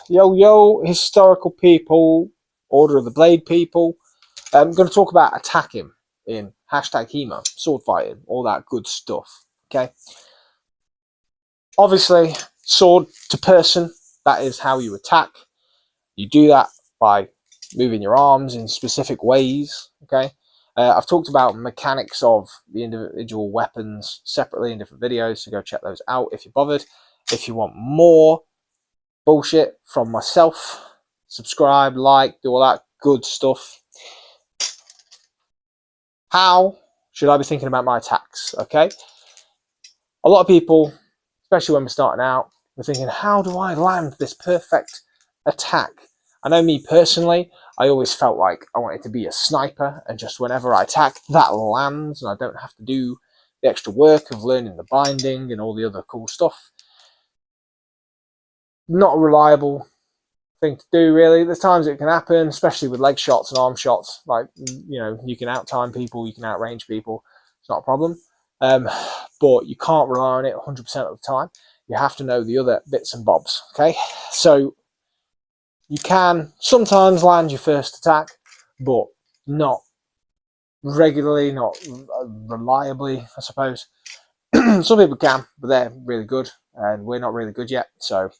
Yo, yo, historical people, Order of the Blade people. I'm going to talk about attacking in hashtag HEMA, sword fighting, all that good stuff. Okay. Obviously, sword to person, that is how you attack. You do that by moving your arms in specific ways. Okay. I've talked about mechanics of the individual weapons separately in different videos, so go check those out if you're bothered. If you want more bullshit from myself, subscribe, like, do all that good stuff. How should I be thinking about my attacks? Okay, a lot of people, especially when we're starting out, we're thinking, how do I land this perfect attack? I know me personally, I always felt like I wanted to be a sniper, and just whenever I attack, that lands, and I don't have to do the extra work of learning the binding and all the other cool stuff. Not a reliable thing to do, really. There's times it can happen, especially with leg shots and arm shots. Like, you know, you can outtime people, you can outrange people. It's not a problem. But you can't rely on it 100% of the time. You have to know the other bits and bobs, okay? So you can sometimes land your first attack, but not regularly, not reliably, I suppose. Some people can, but they're really good, and we're not really good yet. So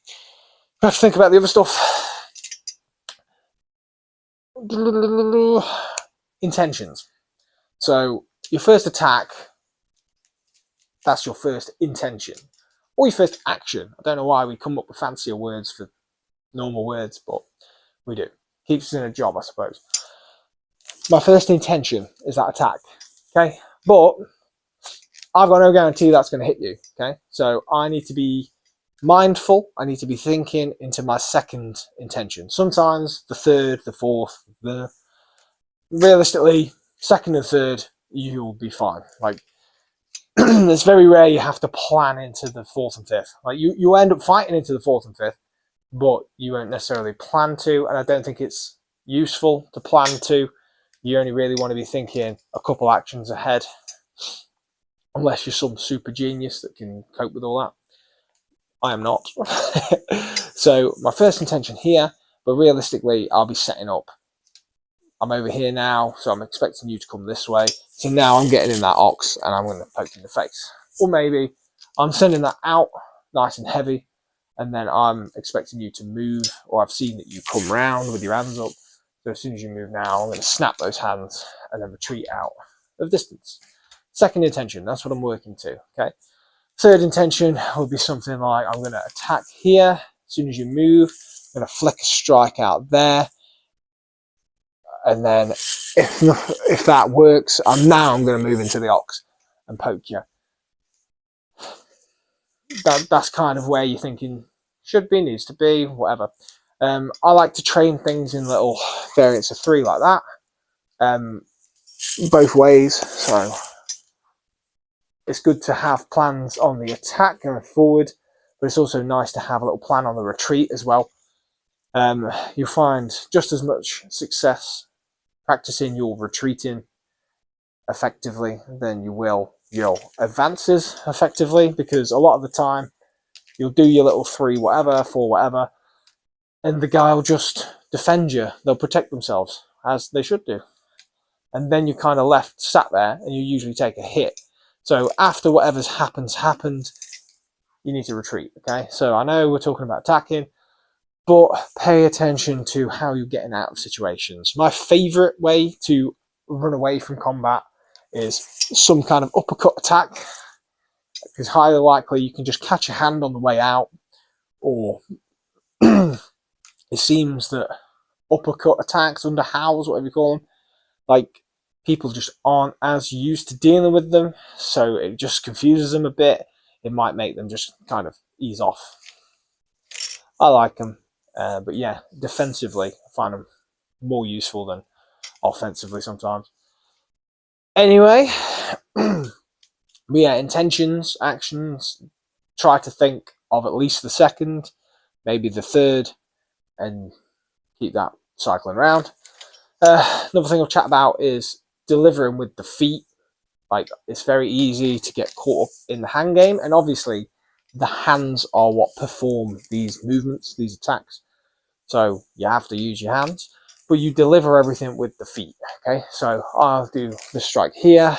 we have to think about the other stuff. Intentions. So your first attack, that's your first intention, or your first action. I don't know why we come up with fancier words for normal words, but we do. Keeps us in a job, I suppose. My first intention is that attack, okay? But I've got no guarantee that's going to hit you, okay? So I need to be mindful. I need to be thinking into my second intention. Sometimes the third, the fourth, realistically, second and third, you'll be fine. Like, it's very rare you have to plan into the fourth and fifth. Like, you end up fighting into the fourth and fifth, but you won't necessarily plan to, and I don't think it's useful to plan to. You only really want to be thinking a couple actions ahead, unless you're some super genius that can cope with all that. I am not. So my first intention here, but realistically, I'll be setting up. I'm over here now, so I'm expecting you to come this way. So now I'm getting in that ox and I'm going to poke you in the face. Or maybe I'm sending that out nice and heavy, and then I'm expecting you to move, or I've seen that you come round with your hands up. So as soon as you move now, I'm going to snap those hands and then retreat out of distance. Second intention, that's what I'm working to, okay? Third intention will be something like, I'm going to attack here. As soon as you move, I'm going to flick a strike out there. And then if that works, I'm going to move into the ox and poke you. That's kind of where you're thinking should be, needs to be, whatever. I like to train things in little variants of 3 like that, both ways. So it's good to have plans on the attack going forward, but it's also nice to have a little plan on the retreat as well. You'll find just as much success practicing your retreating effectively than you will your advances effectively, because a lot of the time you'll do your little 3 whatever, 4 whatever, and the guy will just defend you. They'll protect themselves, as they should do. And then you're kind of left sat there, and you usually take a hit. So after whatever's happened, you need to retreat, okay? So I know we're talking about attacking, but pay attention to how you're getting out of situations. My favorite way to run away from combat is some kind of uppercut attack, because highly likely you can just catch a hand on the way out, or it seems that uppercut attacks, underhows, whatever you call them, like, people just aren't as used to dealing with them, so it just confuses them a bit. It might make them just kind of ease off. I like them, but yeah, defensively, I find them more useful than offensively sometimes. Anyway, yeah, intentions, actions, try to think of at least the second, maybe the third, and keep that cycling around. Another thing I'll chat about is delivering with the feet. Like, it's very easy to get caught up in the hand game, and obviously the hands are what perform these movements, these attacks. So you have to use your hands, but you deliver everything with the feet. Okay, so I'll do the strike here.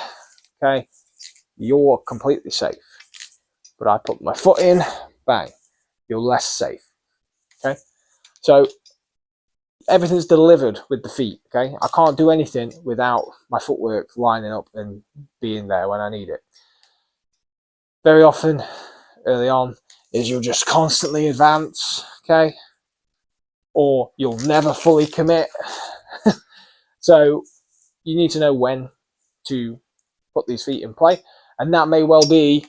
Okay, you're completely safe, but I put my foot in, bang, you're less safe. Okay, so everything's delivered with the feet. Okay, I can't do anything without my footwork lining up and being there when I need it. Very often, early on, is you'll just constantly advance. Okay, or you'll never fully commit. So you need to know when to put these feet in play, and that may well be,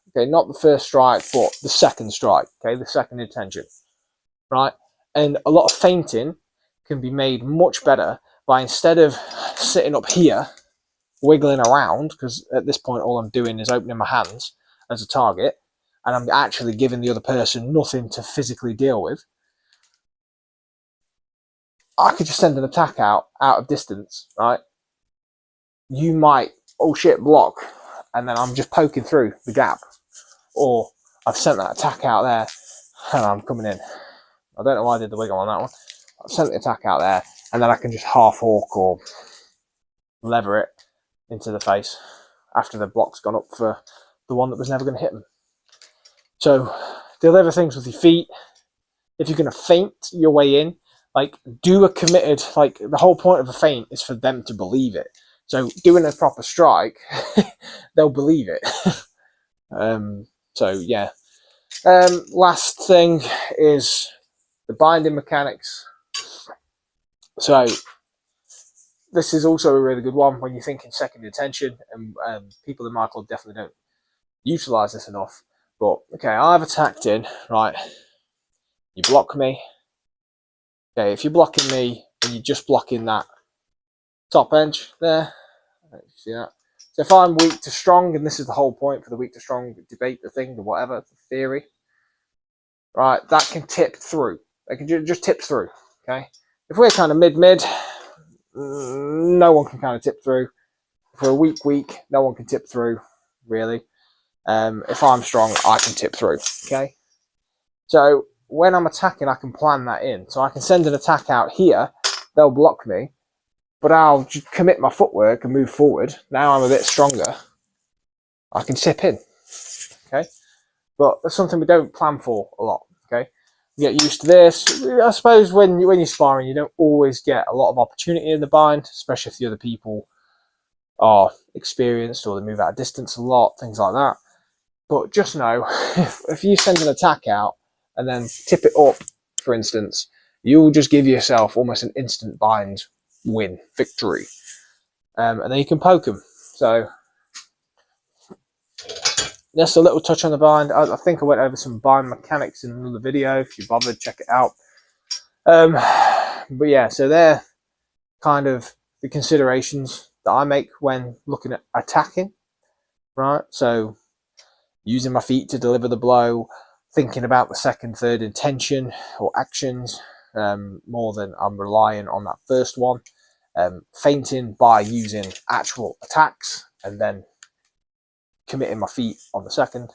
okay, not the first strike, but the second strike. Okay, the second intention, right? And a lot of feinting can be made much better by, instead of sitting up here wiggling around, because at this point all I'm doing is opening my hands as a target, and I'm actually giving the other person nothing to physically deal with, I could just send an attack out of distance, right? You might, oh shit, block, and then I'm just poking through the gap, or I've sent that attack out there and I'm coming in. I don't know why I did the wiggle on that one. I've sent the attack out there, and then I can just half hawk or lever it into the face after the block's gone up for the one that was never going to hit them. So deliver things with your feet. If you're going to feint your way in, like, do a committed, like, the whole point of a feint is for them to believe it. So doing a proper strike, they'll believe it. So yeah. Last thing is the binding mechanics. So this is also a really good one when you're thinking second intention, and people in my club definitely don't utilize this enough. But okay, I've attacked in, right? You block me. Okay, if you're blocking me and you're just blocking that top edge there, see that? So if I'm weak to strong, and this is the whole point for the weak to strong debate, the thing, the whatever, the theory, right? That can tip through. It can just tip through. Okay, if we're kind of mid, no one can kind of tip through. If we're weak, no one can tip through, really. If I'm strong, I can tip through. Okay, so when I'm attacking, I can plan that in. So I can send an attack out here. They'll block me, but I'll just commit my footwork and move forward. Now I'm a bit stronger. I can tip in. Okay, but that's something we don't plan for a lot. Okay, you get used to this. I suppose when you're sparring, you don't always get a lot of opportunity in the bind, especially if the other people are experienced or they move out of distance a lot, things like that. But just know, if you send an attack out and then tip it up, for instance, you'll just give yourself almost an instant bind win, victory. And then you can poke them. So just a little touch on the bind. I think I went over some bind mechanics in another video. If you bothered, check it out. But yeah, so they're kind of the considerations that I make when looking at attacking, right? So using my feet to deliver the blow, thinking about the second, third intention or actions more than I'm relying on that first one. Feinting by using actual attacks and then committing my feet on the second.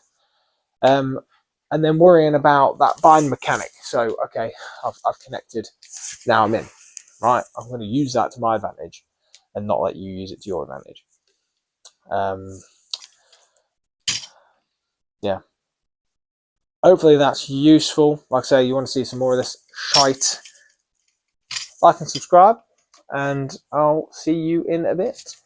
And then worrying about that bind mechanic. So, okay, I've connected. Now I'm in. Right, I'm going to use that to my advantage and not let you use it to your advantage. Yeah. Hopefully that's useful. Like I say, you want to see some more of this shite, like and subscribe, and I'll see you in a bit.